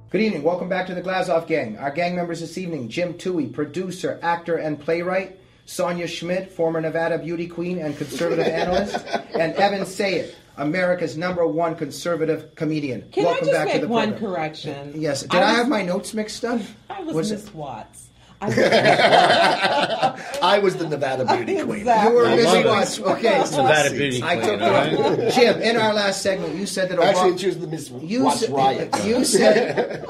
Good evening. Welcome back to the Glazov Gang. Our gang members this evening, Jim Tooey, producer, actor, and playwright, Sonja Schmidt, former Nevada beauty queen and conservative analyst, and Evan Sayet, America's #1 conservative comedian. Welcome back to the program. One correction? Yes. Did I have my notes mixed up? I was Miss Watts. I was the Nevada beauty queen. Exactly. You were Miss Watts. Okay. Nevada beauty queen. I took it. Jim, in our last segment, you said that Actually, she was the Miss Watts riot. You said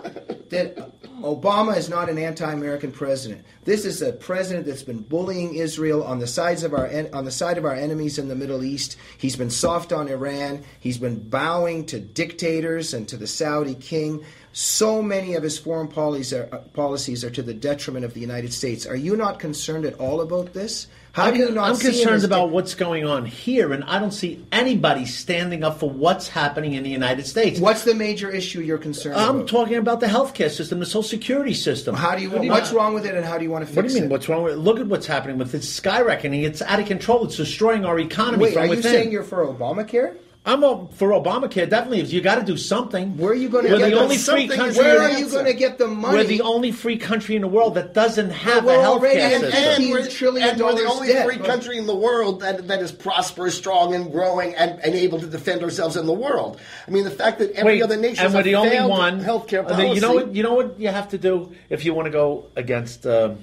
that Obama is not an anti-American president. This is a president that's been bullying Israel on the side of our enemies in the Middle East. He's been soft on Iran. He's been bowing to dictators and to the Saudi king. So many of his foreign policies are to the detriment of the United States. Are you not concerned at all about this? How do you not I'm see concerned about what's going on here, and I don't see anybody standing up for what's happening in the United States. What's the major issue you're concerned about? I'm talking about the healthcare system, the Social Security system. What's wrong with it, and how do you want to fix it? What do you mean, what's wrong with it? Look at what's happening with it. It's skyrocketing. It's out of control. It's destroying our economy from within. Are you saying you're for Obamacare? I'm for Obamacare, definitely. You got to do something. Where are you going to get the only free country? Where are you going to get the money? We're the only free country in the world that doesn't have a health care system. And we're the only free country in the world that is prosperous, strong, and growing, and able to defend ourselves in the world. I mean, the fact that every other nation has a failed healthcare policy. You know what you have to do if you want to go against. You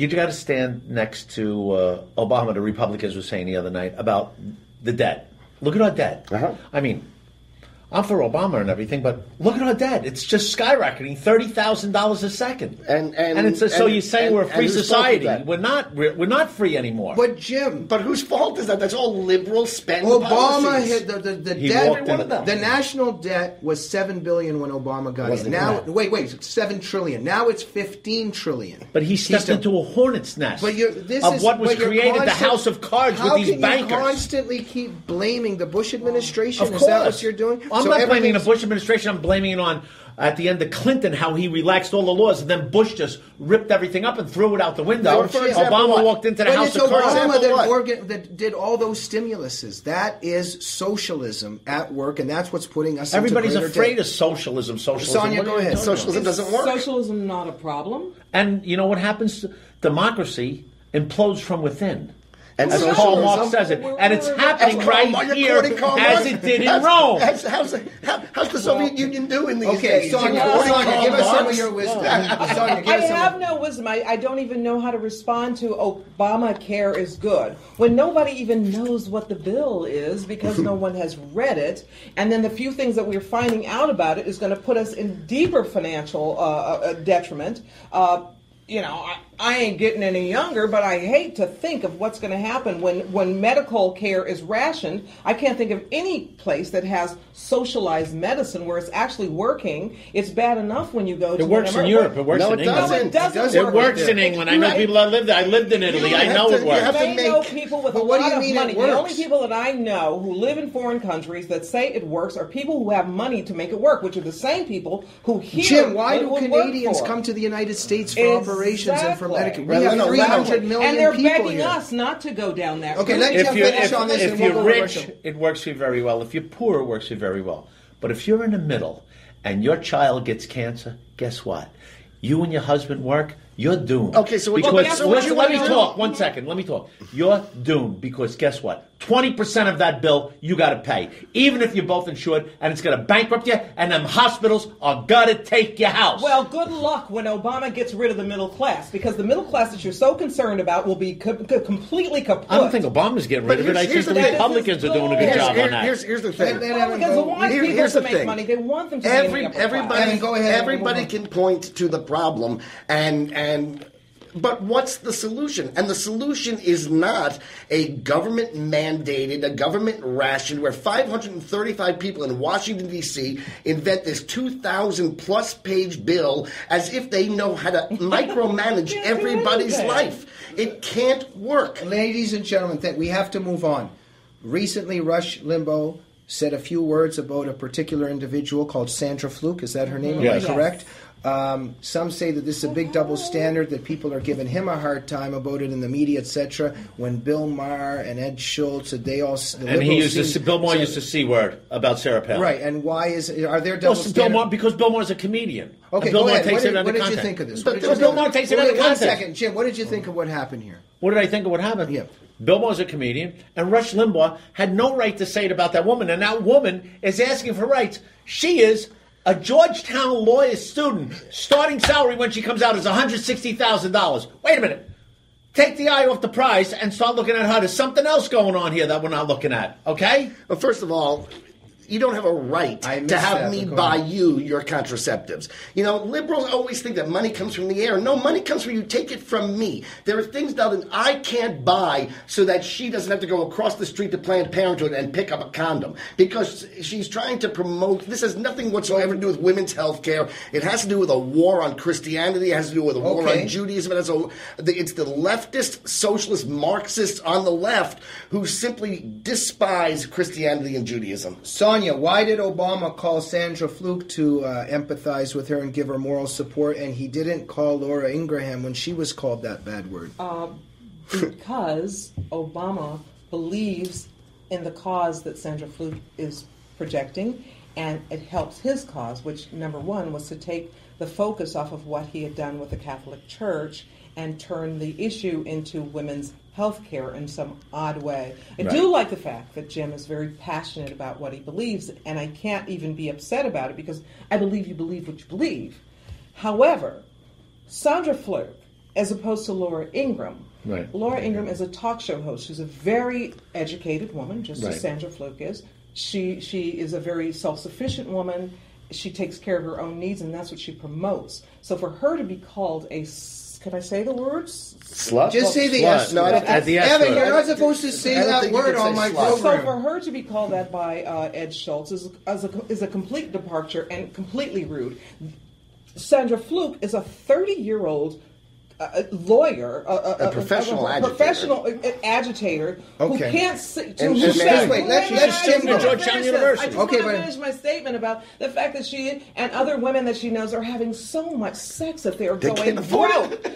got to stand next to Obama. The Republicans were saying the other night about the debt. Look at our debt. I mean, I'm for Obama and everything, but look at our debt. It's just skyrocketing, $30,000 a second. And so you're saying we're a free society. We're not free anymore. But Jim, whose fault is that? That's all liberal spend. Obama policies. hit the debt. The national debt was $7 billion when Obama got in. Now, wait, $7 trillion. Now it's $15 trillion. But he stepped into a hornet's nest what was created, the house of cards with these bankers. How can you constantly keep blaming the Bush administration? Of course. Is that what you're doing? I'm not blaming the Bush administration. I'm blaming it on, at the end of Clinton, how he relaxed all the laws, and then Bush just ripped everything up and threw it out the window. Obama walked into the House of Cards. Obama that did all those stimuluses. That is socialism at work, and that's what's putting us Everybody's into afraid of socialism. Sonja, go ahead. Socialism doesn't work. Socialism not a problem. And you know what happens? Democracy implodes from within. And as Karl Marx says it. And it's happening right here as it did in Rome. How's the Soviet Union doing these days? Sonja, give us some of your wisdom. I have no wisdom. I don't even know how to respond to Obamacare is good, when nobody even knows what the bill is because no one has read it. And then the few things that we're finding out about it is going to put us in deeper financial detriment. I ain't getting any younger, but I hate to think of what's going to happen when medical care is rationed. I can't think of any place that has socialized medicine where it's actually working. It's bad enough when you go to... It works in Europe. It works in England. No, it doesn't. It works in England. I know people that live there. I lived in Italy. I know it works. I know people with a lot of money. The only people that I know who live in foreign countries that say it works are people who have money to make it work, which are the same people who here... Jim, why do Canadians come to the United States for operations and for medical? We have 300 million and they're people begging here. us not to go down that road. Okay, let me finish on this. If you're rich, it works for you very well. If you're poor, it works for you very well. But if you're in the middle and your child gets cancer, guess what? You and your husband work, you're doomed. Okay, so let me talk. 1 second. Let me talk. You're doomed because guess what? 20% of that bill you got to pay, even if you're both insured, and it's going to bankrupt you. And them hospitals are going to take your house. Well, good luck when Obama gets rid of the middle class, because the middle class that you're so concerned about will be completely kaput. I don't think Obama's getting rid of it. I think the Republicans are doing a good job on that. Here's the thing. Republicans want people to make money. They want them to make money. Everybody can point to the problem but what's the solution? And the solution is not a government-mandated, a government-rationed, where 535 people in Washington, D.C. invent this 2,000-plus page bill as if they know how to micromanage everybody's life. It can't work. Ladies and gentlemen, we have to move on. Recently, Rush Limbaugh said a few words about a particular individual called Sandra Fluke. Is that her name? Yes. Am I correct? Some say that this is a big double standard, that people are giving him a hard time about it in the media, etc. When Bill Maher and Ed Schultz, Bill Maher used the C word about Sarah Palin. Right, and why are there double standards? Because Bill Maher's a comedian. Okay, Bill Maher takes it out of context. What did you think of this? Bill Maher takes it out of context. 1 second, Jim, what did you think of what happened here? What did I think of what happened? Yeah. Bill Maher's a comedian, and Rush Limbaugh had no right to say it about that woman, and that woman is asking for rights. She is a Georgetown lawyer student. Starting salary when she comes out is $160,000. Wait a minute. Take the eye off the prize and start looking at her. There's something else going on here that we're not looking at, okay? Well, first of all, you don't have a right to have me buy you your contraceptives. You know, liberals always think that money comes from the air. No, money comes from you. Take it from me. There are things now that I can't buy so that she doesn't have to go across the street to Planned Parenthood and pick up a condom. Because she's trying to promote, this has nothing whatsoever to do with women's health care. It has to do with a war on Christianity. It has to do with a war on Judaism. It's the leftist, socialist, Marxists on the left who simply despise Christianity and Judaism. Sonja, why did Obama call Sandra Fluke to empathize with her and give her moral support, and he didn't call Laura Ingraham when she was called that bad word? Because Obama believes in the cause that Sandra Fluke is projecting, and it helps his cause, which, number one, was to take the focus off of what he had done with the Catholic Church and turn the issue into women's health care in some odd way. I do like the fact that Jim is very passionate about what he believes, and I can't even be upset about it because I believe you believe what you believe. However, Sandra Fluke, as opposed to Laura Ingram, Laura Ingram is a talk show host. She's a very educated woman, just as Sandra Fluke is. She is a very self-sufficient woman. She takes care of her own needs, and that's what she promotes. So for her to be called a, can I say the words? Slut? Just say the S. No, the S. Evan, you're not supposed to say that word on my program. So for her to be called that by Ed Schultz is a complete departure and completely rude. Sandra Fluke is a 30-year-old lawyer, a professional agitator who can't see. Let's Jim go. Georgetown University. I just want to finish my statement about the fact that she and other women that she knows are having so much sex that they are going broke.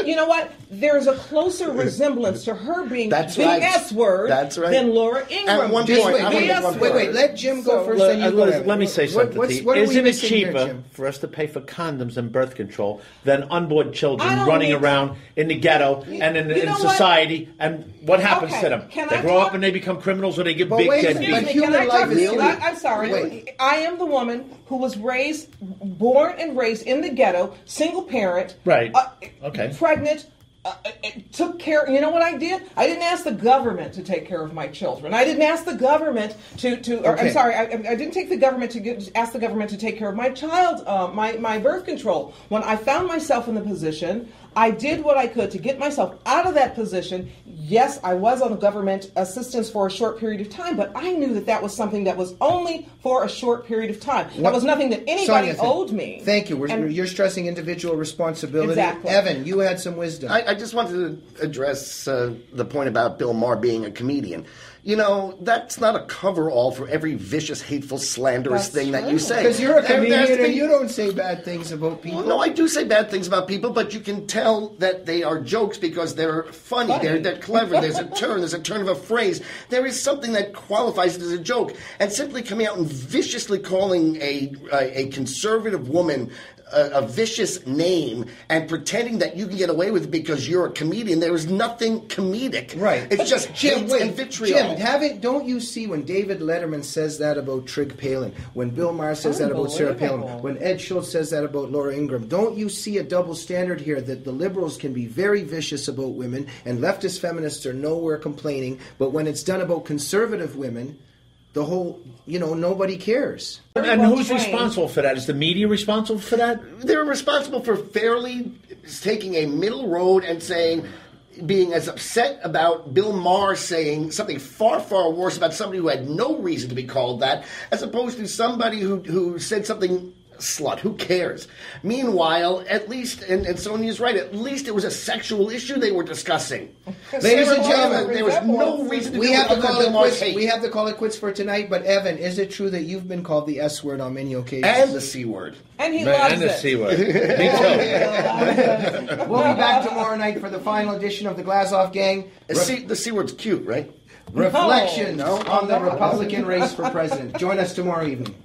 You know what? There's a closer resemblance to her being the S word than Laura Ingram. At one point, wait, let Jim go first. Let me say something. Isn't it cheaper for us to pay for condoms and birth control than unborn children running around in the ghetto and in society? And what happens to them? They grow up and they become criminals, or they get big dead beat. I'm sorry. I am the woman who was born and raised in the ghetto, single parent, pregnant, took care. You know what I did? I didn't ask the government to take care of my children. I didn't ask the government I'm sorry. I didn't take the government ask the government to take care of my child, my birth control. When I found myself in the position, I did what I could to get myself out of that position. Yes, I was on government assistance for a short period of time, but I knew that was something that was only for a short period of time. That was nothing that anybody owed me. Thank you. You're stressing individual responsibility. Exactly. Evan, you had some wisdom. I just wanted to address the point about Bill Maher being a comedian. You know, that's not a cover-all for every vicious, hateful, slanderous thing that you say. Because you're a comedian and you don't say bad things about people. Well, no, I do say bad things about people, but you can tell that they are jokes because they're funny. They're clever. There's a turn of a phrase. There is something that qualifies it as a joke. And simply coming out and viciously calling a conservative woman a vicious name and pretending that you can get away with it because you're a comedian. There is nothing comedic. Right. It's just hate and vitriol. Jim, don't you see when David Letterman says that about Trig Palin, when Bill Maher says that about Sarah Palin, when Ed Schultz says that about Laura Ingram, don't you see a double standard here that the liberals can be very vicious about women and leftist feminists are nowhere complaining, but when it's done about conservative women, the whole, nobody cares. And who's responsible for that? Is the media responsible for that? They're responsible for fairly taking a middle road and being as upset about Bill Maher saying something far, far worse about somebody who had no reason to be called that, as opposed to somebody who said something slut. Who cares? Meanwhile, at least, and Sonja's right, at least it was a sexual issue they were discussing. Ladies and gentlemen, there was no reason to we do have it to call it Mark quits. hate. We have to call it quits for tonight. But Evan, is it true that you've been called the S word on many occasions? And the C word. And he loves And the it. C word. Me too. We'll be back tomorrow night for the final edition of the Glazov Gang. The C word's cute, right? Reflections No. on the Republican race for president. Join us tomorrow evening.